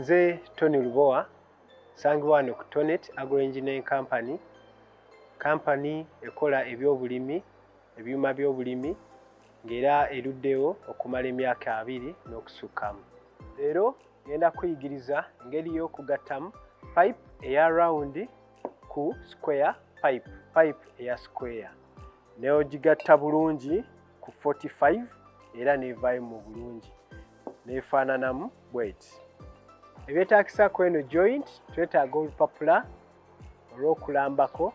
Nze Tony Lubowa sangibwa wano ku Tonet Agro-Engineering Company. Company ekola ebyobulimi, ebyuma byobulimi ng'era eruddewo okumala emyaka 2 n'okusukkamu. Leero ngenda kuyigiriza engeri y'okugattamu pipe eya round ku square pipe eya square. Neogigatta bulungi ku 45 era nevaayo mu bulungi. Nefaananamu bweti. Ebyetaagisa kweno joint twetaaga olupapula olw'okulambako.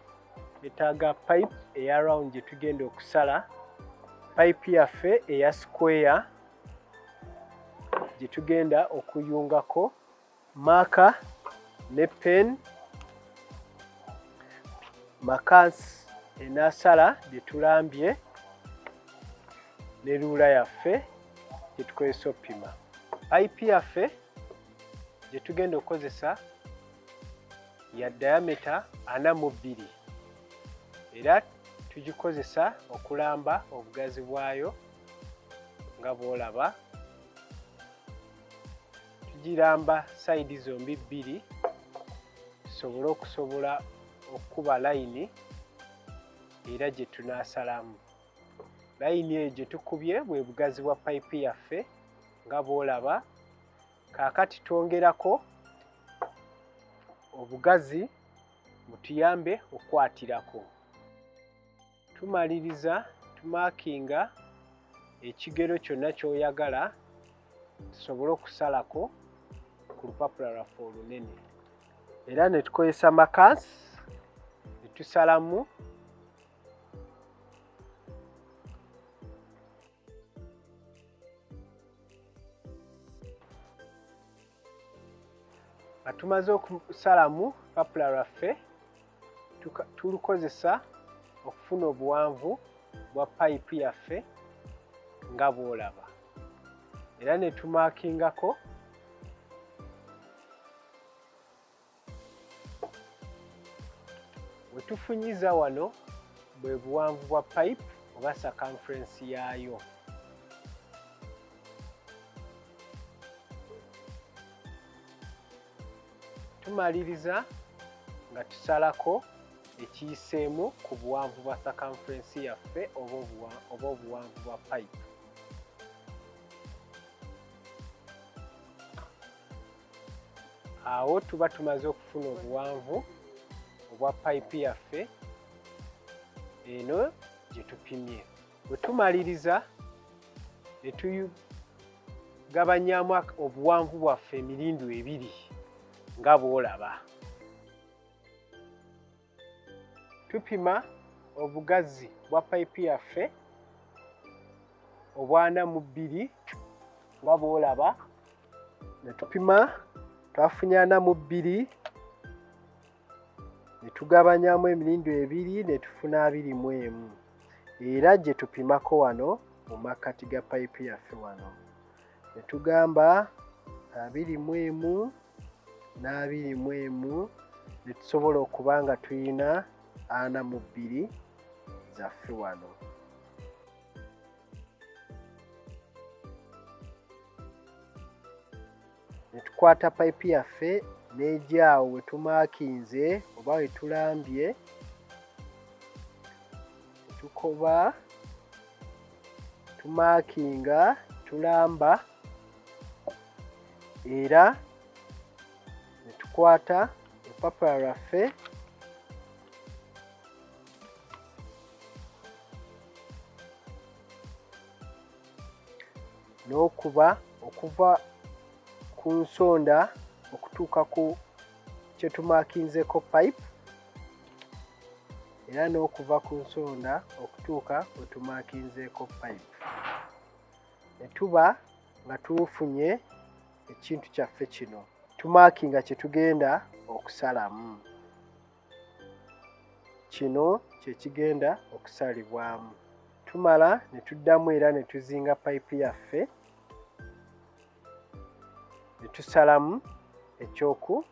Twetaaga pipe eya round gye tugenda okusala. Pipe yaffe eya square gye tugenda okuyungako. Marker ne pen. Makansi enasala gye tulambye ne ruula yaffe gye tukozesa oppima. Pipe yaffe gye tugenda okukozesa ya diameter 42 era tugikozesa okulamba obugazi bwayo nga bw'olaba. Tugiramba side zombi bbiri tusobole okusobola okukuba layini era gye tunaasalamu. Layini eyo gye tukubye bwe bugazi bwa pipe yaffe nga bw'olaba. Kaakati twongerako obugazi butuyambe okwatirako. Tumaliriza tumakinga ekigero kyonna ky'oyagala tusobole okusalako ku lupapula lwaffe olunene. Era ne tukozesa makansi ne tusalamu tumaze okusalamu lupapula lwaffe tulukozesa okufuna obuwanvu bwa pipe yaffe nga bw'olaba. Era ne tumakingako we tufunyiza wano bwe buwanvu bwa pipe oba circumference yaayo. Tumaliriza nga tusalako ekiyiseemu ku buwanvu bwa circumference yaffe oba obuwanvu bwa pipe. Awo tuba tumaze okufuna obuwanvu obwa pipe yaffe eno gye tupimye. Bwe tumaliriza ne tugabanyamu obuwanvu bwaffe emirindu 2 nga bw'olaba. Tupima obugazi bwa pipe yaffe obwa 42 nga bw'olaba. Ne tupima twafunye 42 ne tugabanyamu emirindu 2 ne tufuna 21 era gye tupimako wano mu makkati ga pipe yaffe wano. Ne tugamba 21 na 21 ne tusobola okuba nga tulina 42 zaffe wano. Ne tukwata pipe yaffe n'ejaawo we tumakinze oba we tulambye tukoba tumakinga tulamba era ne tukwata olupapula lwaffe n'okuba okuva ku nsonda okutuuka ku kye tumakinzeko pipe era n'okuva ku nsonda okutuuka we tumakinzeko pipe. Ne tuba nga tufunye ekintu kyaffe kino. Tumakinga kye tugenda okusalamu. Kino kye kigenda okusalibwamu. Tumala ne tuddamu era ne tuzinga pipe yaffe ne tusalamu ekyoku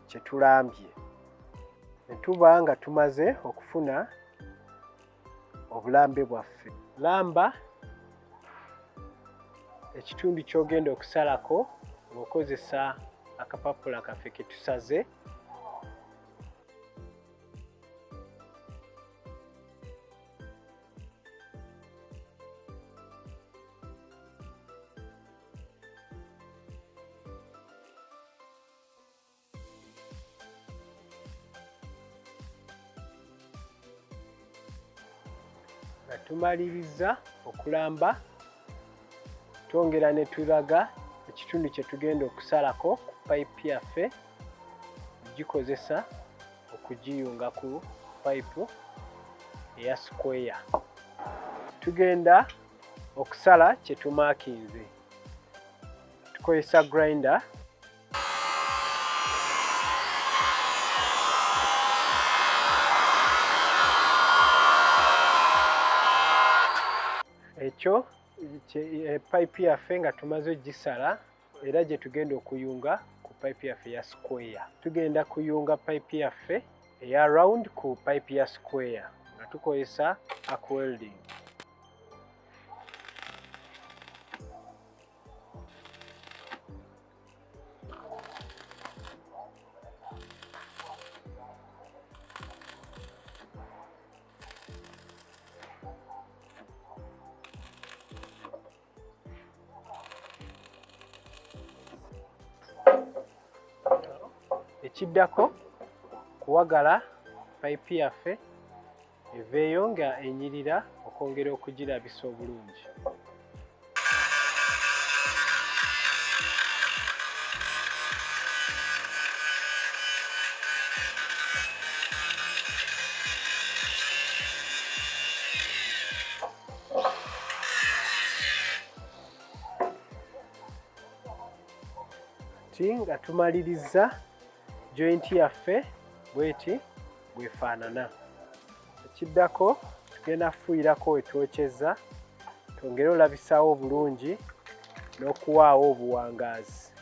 kye tulambye. Ne tuba nga tumaze okufuna obulambe bwaffe. Lamba ekitundu ky'ogenda okusalako ng'okozesa akapapula kaffe ke tusaze. Nga tumaliriza okulamba, twongera ne tulaga ekitundu kye tugenda okusalako ku payipu yaffe okugikozesa okugiyunga ku payipu eya square. Tugenda okusala kye tumaakinze, tukozesa grinder. Ekyo payipu yaffe nga tumaze ogisala era gye tugenda okuyunga ku payipu yaffe ya square. Tugenda kuyunga payipu yaffe eya round ku payipu ya square nga tukozesa arc welding. Ekiddako kuwagala payipu yaffe eveeyo nga enyirira okwongera okugirabisa obulungi. Nga tumaliriza joint yaffe bweti bwefaanana. Ekiddako tugenda kufuuyirako wetwokyeza, twongere olabisaawo obulungi n'okuwaawo obuwangaazi.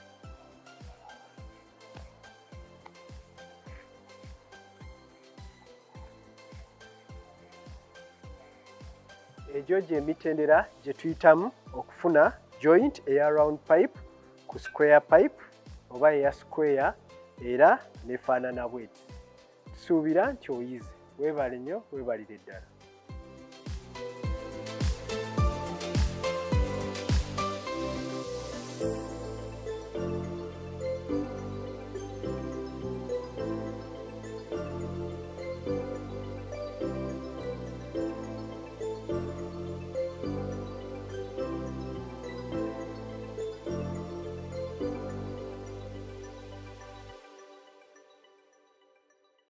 Egyo gy'emitendera gye tuyitamu okufuna joint eya round pipe ku square pipe oba eya square era nefaanana bweti. Tusuubira nti oyize. Weebale nnyo, weebalire ddala.